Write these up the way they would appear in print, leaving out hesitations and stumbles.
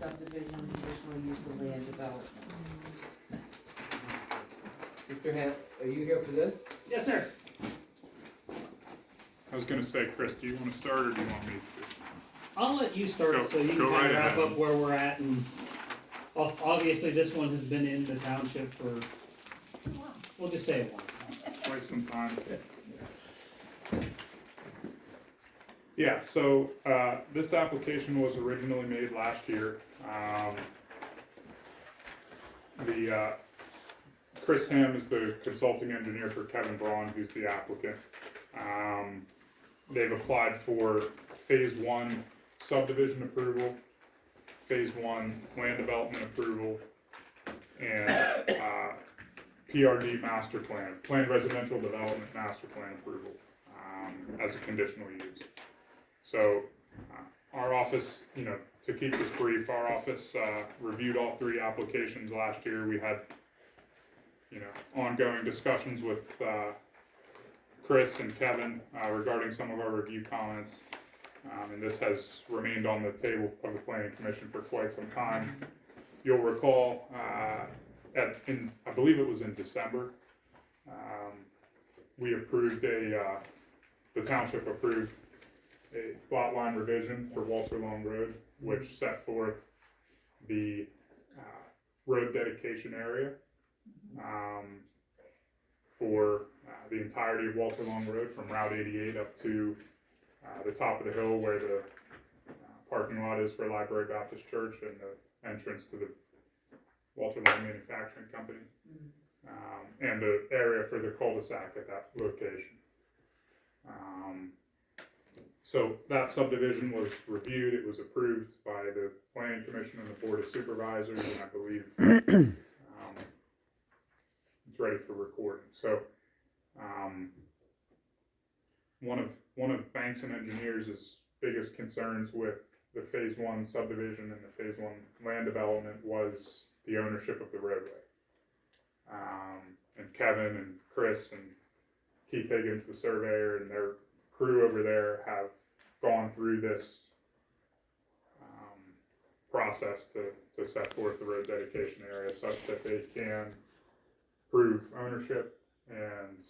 subdivision, conditional use of land development. Mr. Ham, are you here for this? Yes, sir. I was gonna say, Chris, do you wanna start or do you want me to? I'll let you start Go- so you can go kind right of wrap ahead. up where we're at, and obviously this one has been in the township for, we'll just say a while. Quite some time. Yeah, so, this application was originally made last year. Chris Ham is the consulting engineer for Kevin Braun, who's the applicant. They've applied for phase one subdivision approval, phase one land development approval, and, PRD master plan, planned residential development master plan approval, as a conditional use. So, our office, to keep this brief, our office, reviewed all three applications last year. We had, ongoing discussions with, Chris and Kevin, regarding some of our review comments. And this has remained on the table of the planning commission for quite some time. You'll recall, I believe it was in December, we approved the township approved a lot line revision for Walter Long Road, which set forth the road dedication area for the entirety of Walter Long Road from Route 88 up to the top of the hill where the parking lot is for Library Baptist Church and the entrance to the Walter Long Manufacturing Company, and the area for the cul-de-sac at that location. So that subdivision was reviewed, it was approved by the Planning Commission and the Board of Supervisors, and I believe it's ready for recording. So one of Banks and Engineers' biggest concerns with the phase one subdivision and the phase one land development was the ownership of the roadway. And Kevin and Chris and Keith Higgins, the surveyor, and their crew over there have gone through this process to set forth the road dedication area such that they can prove ownership and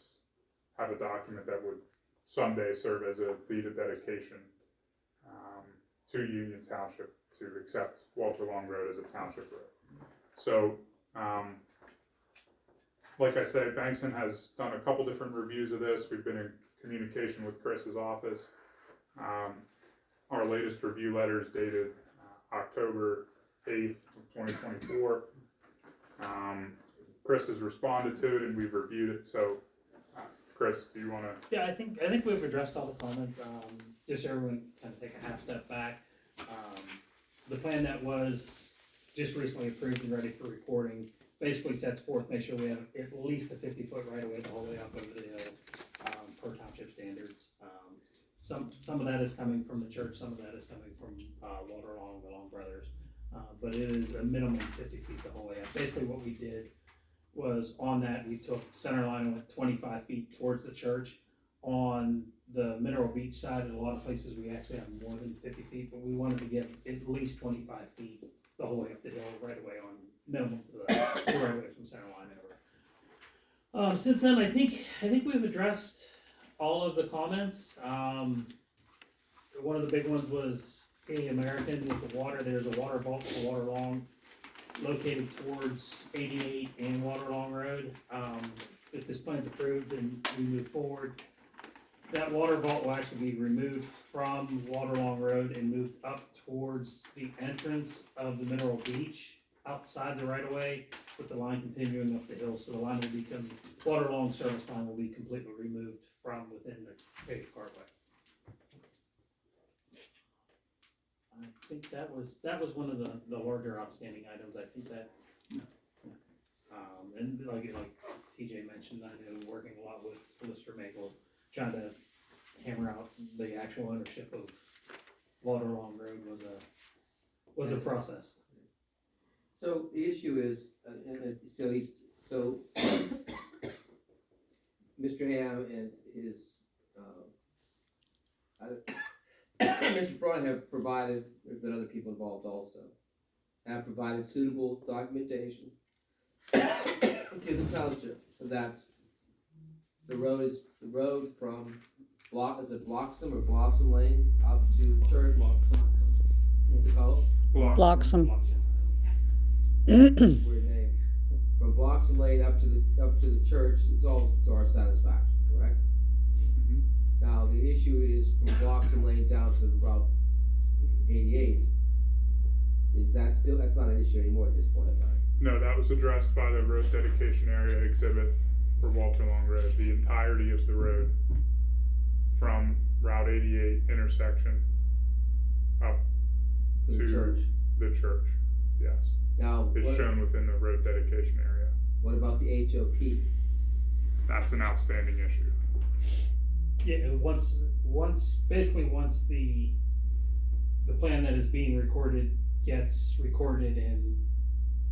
have a document that would someday serve as a deed of dedication to Union Township to accept Walter Long Road as a township road. So, like I said, Bankson has done a couple different reviews of this. We've been in communication with Chris's office. Our latest review letter is dated October 8th of 2024. Chris has responded to it and we've reviewed it. So, Chris, do you want to? Yeah, I think we've addressed all the comments. Just so everyone kind of take a half step back. The plan that was just recently approved and ready for recording basically sets forth, make sure we have at least a 50-foot right of way the whole way up over the hill, per township standards. Some of that is coming from the church, some of that is coming from Walter Long, the Long Brothers, but it is a minimum 50 feet the whole way up. Basically, what we did was on that we took center line and went 25 feet towards the church. On the Mineral Beach side, in a lot of places we actually have more than 50 feet, but we wanted to get at least 25 feet the whole way up the hill, right away on minimum to the right away from center line over. Since then, I think we've addressed all of the comments. One of the big ones was Canadian American with the water. There's a water vault for Water Long located towards 88 and Water Long Road. If this plan's approved and we move forward, that water vault will actually be removed from Water Long Road and moved up towards the entrance of the Mineral Beach outside the right of way, with the line continuing up the hill. So the line will become, Water Long service line will be completely removed from within the paved cartway. I think that was one of the larger outstanding items. I think that, and like TJ mentioned, I know working a lot with Solicitor Maple, trying to hammer out the actual ownership of Water Long Road was a process. So the issue is, so Mr. Ham and his, Mr. Braun have provided, there's been other people involved also. have provided suitable documentation to the township that the road from is it Bloxham or Blossom Lane up to Church? What's it called? Bloxham. Weird name. From Bloxham Lane up to the church, it's all to our satisfaction, correct? Mhm. Now, the issue is from Bloxham Lane down to Route 88. That's not an issue anymore at this point in time? No, that was addressed by the road dedication area exhibit for Walter Long Road, the entirety of the road from Route 88 intersection up To the to church. the church, yes. Now, Is shown within the road dedication area. what about the HOP? That's an outstanding issue. Yeah, once the plan that is being recorded gets recorded and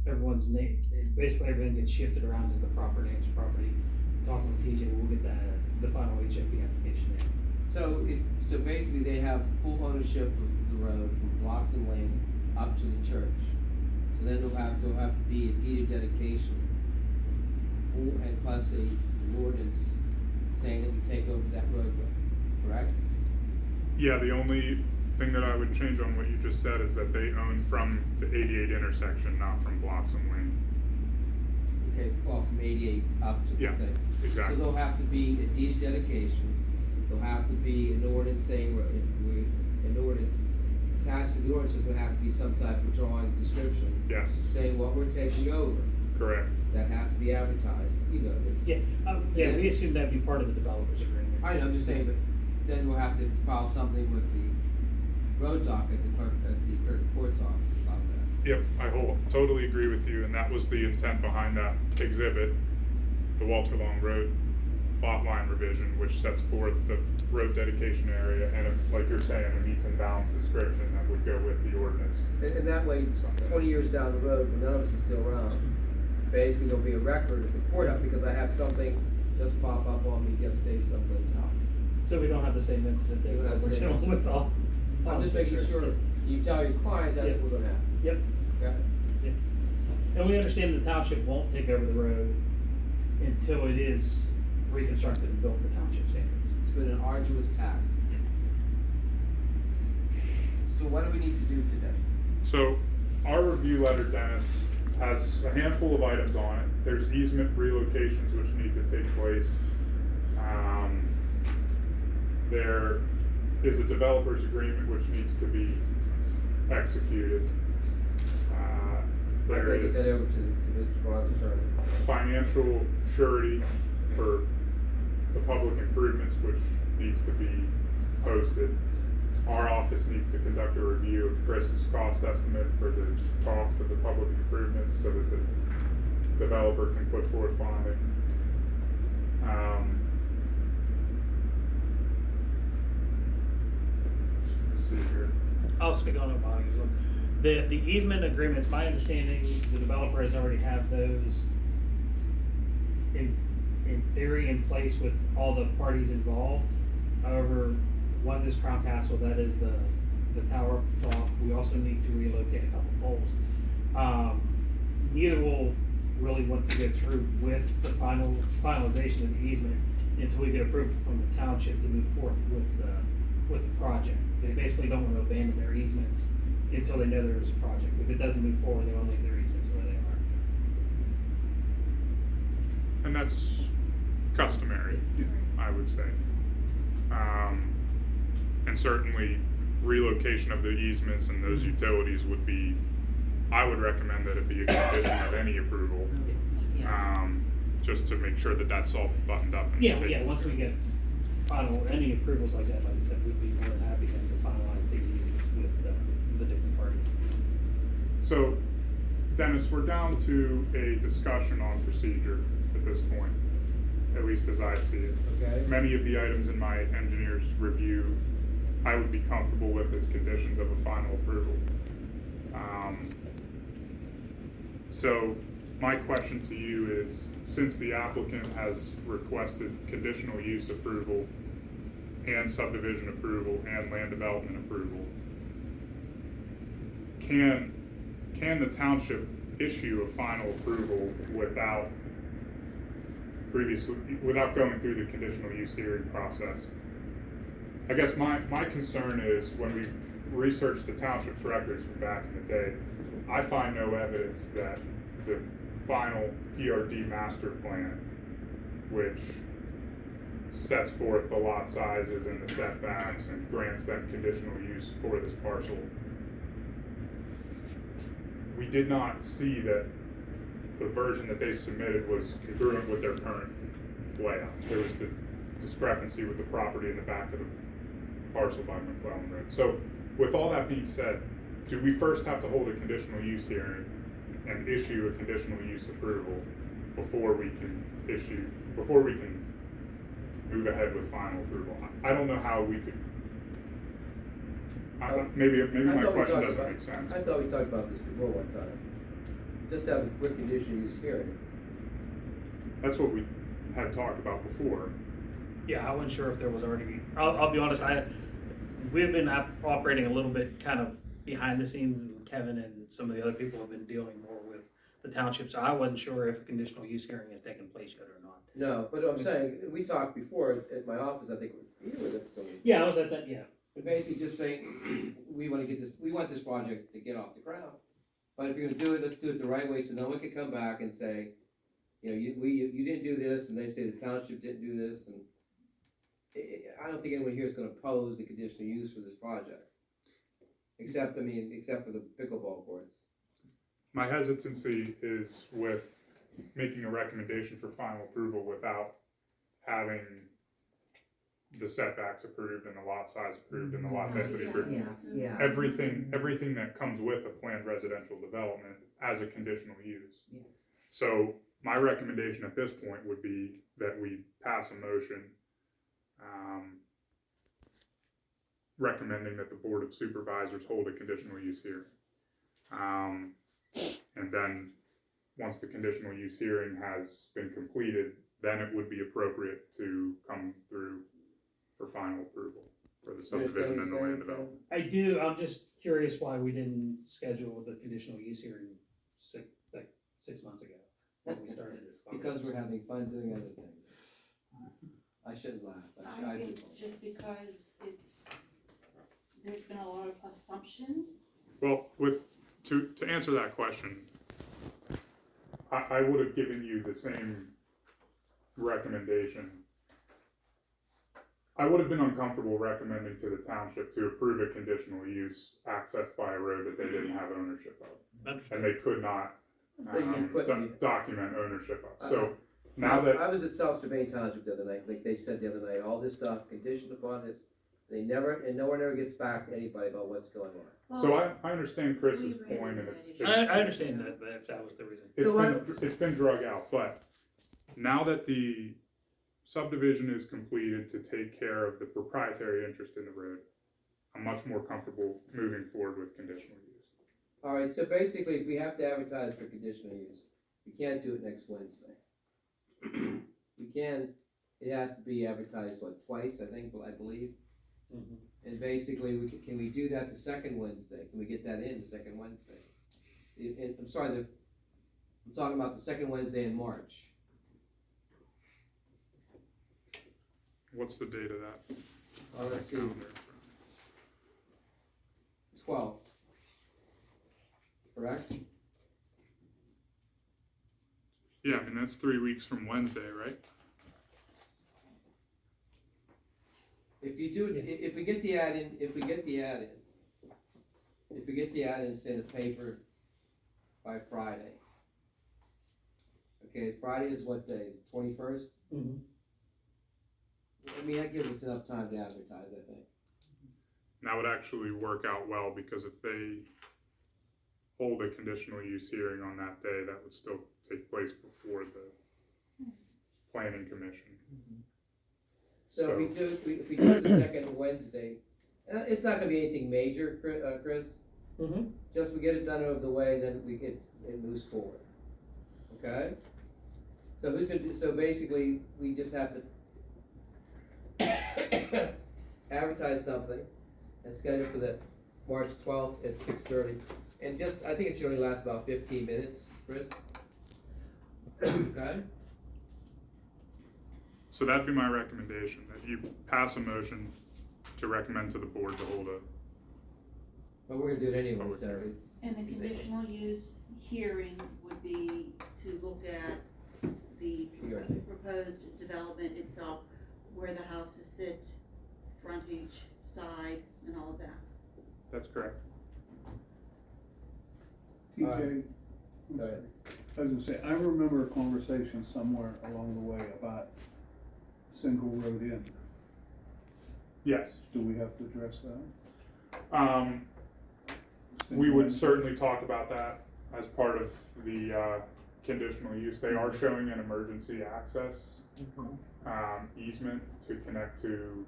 everyone's name, basically everything gets shifted around to the proper names, property. Talking with TJ, we'll get the final HOP application in. So basically they have full ownership of the road from Bloxham Lane up to the church. So then there'll have to be a deed of dedication, full and plus an ordinance saying that we take over that roadway, correct? Yeah, the only thing that I would change on what you just said is that they own from the 88 intersection, not from Bloxham Lane. Okay, well, from 88 up to the Yeah, thing. exactly. So there'll have to be a deed of dedication, there'll have to be an ordinance saying, an ordinance, attached to the ordinance is gonna have to be some type of drawing description, Yes, saying what we're taking over. correct. That has to be advertised, you know this. Yeah, we assume that'd be part of the developer's agreement. I know, I'm just saying, but then we'll have to file something with the road doc at the clerk of court's office about that. Yep, I totally agree with you, and that was the intent behind that exhibit, the Walter Long Road lot line revision, which sets forth the road dedication area and, like you're saying, a meets and bounds description that would go with the ordinance. And that way, 20 years down the road, when none of us is still around, basically there'll be a record at the courthouse, because I had something just pop up on me the other day someplace else. So we don't have the same incident that You don't have the we're same dealing with all. I'm just making sure, you tell your client that's what we're gonna have, Yep, okay? and we understand the township won't take over the road until it is reconstructed and built to township standards. It's been an arduous task. So what do we need to do today? So, our review letter, Dennis, has a handful of items on it. There's easement relocations which need to take place. There is a developer's agreement which needs to be executed. I'm There gonna get that is over to Mr. Braun's attorney. financial surety for the public improvements which needs to be posted. Our office needs to conduct a review of Chris's cost estimate for the cost of the public improvements so that the developer can put forth bonding. Let's see here. I'll speak on it while he's looking. The easement agreements, my understanding, the developer has already have those in theory in place with all the parties involved. However, one is Crown Castle, that is the tower up top. We also need to relocate a couple poles. Neither will really want to go through with the finalization of the easement until we get approval from the township to move forth with the project. They basically don't want to abandon their easements until they know there is a project. If it doesn't move forward, they want to leave their easements where they are. And that's customary, I would say. And certainly relocation of the easements and those utilities would be, I would recommend that it be a condition of any approval. Just to make sure that that's all buttoned up and taken. Yeah, once we get any approvals like that, like I said, we'd be more than happy then to finalize the easements with the different parties. So, Dennis, we're down to a discussion on procedure at this point, at least as I see it. Okay. Many of the items in my engineer's review, I would be comfortable with as conditions of a final approval. So, my question to you is, since the applicant has requested conditional use approval and subdivision approval and land development approval, can can the township issue a final approval without going through the conditional use hearing process? I guess my concern is when we research the township's records from back in the day, I find no evidence that the final PRD master plan, which sets forth the lot sizes and the setbacks and grants them conditional use for this parcel, we did not see that the version that they submitted was congruent with their current layout. There was the discrepancy with the property in the back of the parcel by McClellan Road. So with all that being said, do we first have to hold a conditional use hearing and issue a conditional use approval before we can move ahead with final approval? I don't know how we could, maybe my question doesn't make sense. I thought we talked about this before one time. Just have a quick conditional use hearing. That's what we had talked about before. Yeah, I wasn't sure if there was already, I'll be honest, we've been operating a little bit kind of behind the scenes, and Kevin and some of the other people have been dealing more with the township, so I wasn't sure if a conditional use hearing has taken place yet or not. No, but I'm saying, we talked before at my office, I think, you were there, so. Yeah, I was at that, yeah. But basically just saying, we want this project to get off the ground. But if you're gonna do it, let's do it the right way, so no one can come back and say, you know, you didn't do this, and they say the township didn't do this, and I don't think anyone here is gonna oppose the conditional use for this project. Except for the pickleball courts. My hesitancy is with making a recommendation for final approval without having the setbacks approved and the lot size approved and the lot density approved. Yeah. Everything that comes with a planned residential development as a conditional use. Yes. So my recommendation at this point would be that we pass a motion recommending that the Board of Supervisors hold a conditional use hearing. And then, once the conditional use hearing has been completed, then it would be appropriate to come through for final approval for the subdivision and the land development. I do, I'm just curious why we didn't schedule the conditional use hearing 6 months ago when we started this Because conversation. we're having fun doing other things. I shouldn't laugh, I think just because there's been a lot of assumptions. Well, to answer that question, I would have given you the same recommendation. I would have been uncomfortable recommending to the township to approve a conditional use accessed by a road that they didn't have ownership of. And they could not document ownership of. So now that I was at South Strabane Township the other night, like they said the other night, all this stuff conditioned upon this. No one ever gets back to anybody about what's going on. So I understand Chris's point, and I understand that, if that was the reason. it's been drug out, but now that the subdivision is completed to take care of the proprietary interest in the road, I'm much more comfortable moving forward with conditional use. All right, so basically, if we have to advertise for conditional use, we can't do it next Wednesday. It has to be advertised, twice, I believe? Mhm. And basically, can we do that the second Wednesday? Can we get that in the second Wednesday? I'm sorry, I'm talking about the second Wednesday in March. What's the date of that? Let's see, 12th. Correct? Yeah, I mean, that's 3 weeks from Wednesday, right? If you do it, if we get the ad in, say the paper by Friday. Okay, Friday is what day, 21st? Mhm. I mean, that gives us enough time to advertise, I think. That would actually work out well, because if they hold a conditional use hearing on that day, that would still take place before the planning commission. So if we do it the second Wednesday, and it's not gonna be anything major, Chris, Mhm. just we get it done over the way, then it moves forward. Okay? So so basically, we just have to advertise something and schedule for the March 12th at 6:30. And just, I think it should only last about 15 minutes, Chris. Okay? So that'd be my recommendation, that you pass a motion to recommend to the board to hold a, But we're gonna do it anyway, Public so hearing. it's. And the conditional use hearing would be to look at the PRD. proposed development itself, where the houses sit, frontage, side, and all of that. that's correct. TJ, Alright. I'm Go ahead. sorry. I was gonna say, I remember a conversation somewhere along the way about single road in. Yes. Do we have to address that? We Single would in? certainly talk about that as part of the, conditional use. They are showing an emergency access, easement to connect to,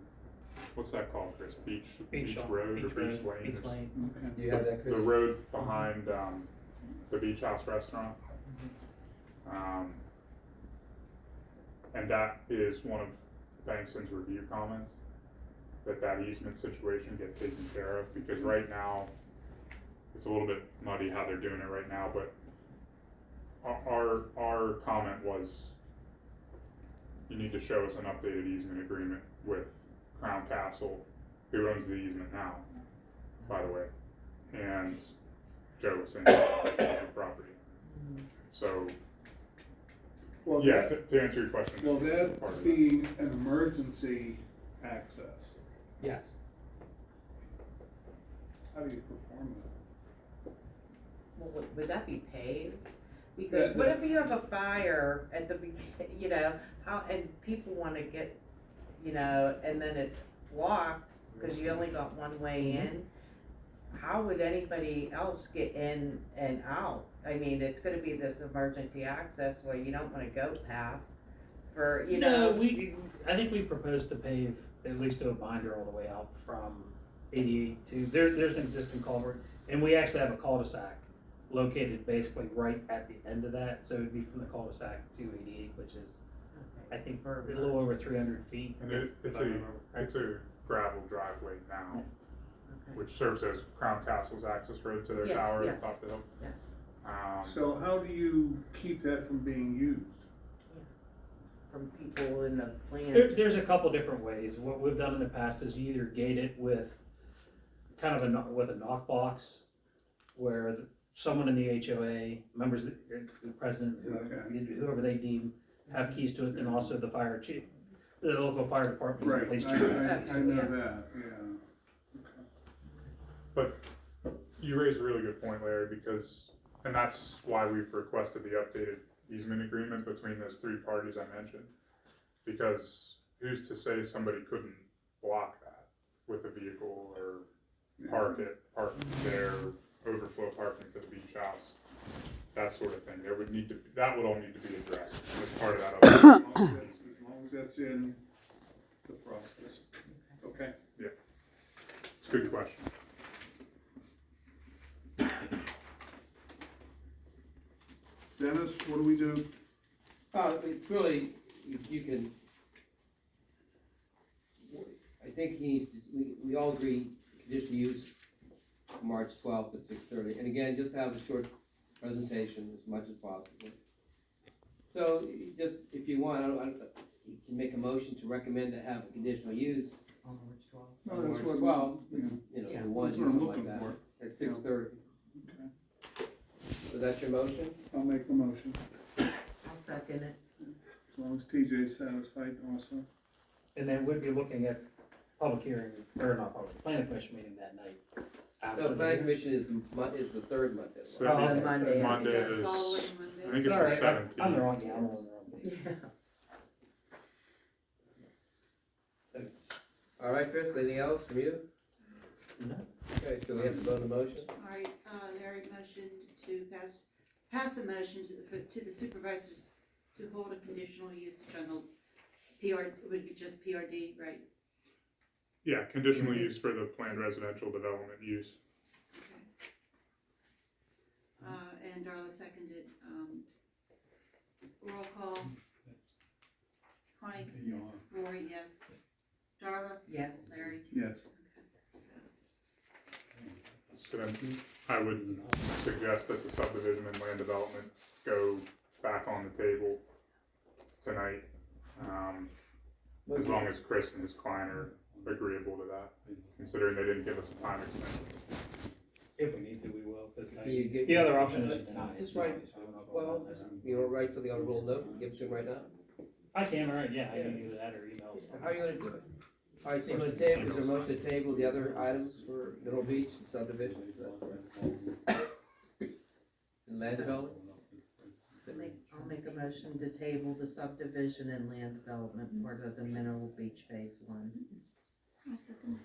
what's that called, Chris? Beach Road or Beach Lane? Beach Lane. Okay. Do you have that, Chris? The road behind, the Beach House Restaurant. And that is one of Bankston's review comments, that easement situation get taken care of, because right now, it's a little bit muddy how they're doing it right now, but our comment was, you need to show us an updated easement agreement with Crown Castle, who owns the easement now, by the way, and Jellison owns the property. So, Well, yeah, that, to answer your question. well, part of that being an emergency access, Yes. how do you perform that? Well, would that be paved? Because what if you have a fire at the beginning, you know, and people wanna get, you know, and then it's blocked, cause you only got one way in? How would anybody else get in and out? I mean, it's gonna be this emergency access where you don't wanna go past for, you know. I think we proposed to pave, at least do a binder all the way out from 88 to, there's an existing culvert, and we actually have a cul-de-sac located basically right at the end of that, so it'd be from the cul-de-sac to 88, which is, I think, a little over 300 feet. And it's if I remember it's a gravel driveway now, Okay. which serves as Crown Castle's access road to their Yes, tower yes. at the top of the hill. Yes, So how do you keep that from being used? from people in the plan. There's a couple different ways. What we've done in the past is you either gate it with kind of with a knock box, where someone in the HOA, members, the president, whoever they deem, have keys to it, and also the fire chief, the local fire department, Right, police I chief. know that, yeah. But you raise a really good point, Larry, because, and that's why we've requested the updated easement agreement between those three parties I mentioned. Because who's to say somebody couldn't block that with a vehicle or park there, overflow parking for the beach house, that sort of thing. That would all need to be addressed as part of that As update. long as that's in the process, okay? It's a good question. Dennis, what do we do? It's really, you can, I think he needs to, we all agree, conditional use, March 12th at 6:30. And again, just have a short presentation as much as possible. So, just, if you want, you can make a motion to recommend to have a conditional use On March 12th. No, on that's March what- 12th, yeah. you know, Yeah. for one, That's what or I'm something like looking that, for. at 6:30. Okay. So that's your motion? I'll make the motion, I'll second it. as long as TJ's satisfied also. And then we'd be looking at public hearing, or not public, planning commission meeting that night. after No, the the planning meeting. commission is the third Monday. So Oh, that'd be Monday. Monday The is, following I Monday. think it's All the right, 17th. I'm the wrong, yeah, I'm on the wrong page. Yeah. All right, Chris, anything else from you? No. Okay, so we have to vote on the motion? All right, Larry motioned to pass a motion to the supervisors to hold a conditional use on the PR, it would be just PRD, right? yeah, conditional use for the planned residential development use. And Darla seconded, roll call. Connie? Lori, yes. Darla? Yes. Larry? Yes. Okay. 17th. I would suggest that the subdivision and land development go back on the table tonight, as long as Chris and his client are agreeable to that, considering they didn't give us a time extension. If we need to, we will, because Can you get- the other option is. Just write, well, just, you know, write something on a little note and give it to him right now. I can, all right, yeah, I can do that or email. How are you gonna do it? Alright, so you wanna table, is there a motion to table the other items for Middle Beach and subdivision? Is that correct? And land development? I'll make a motion to table the subdivision and land development part of the Mineral Beach Phase 1. I second.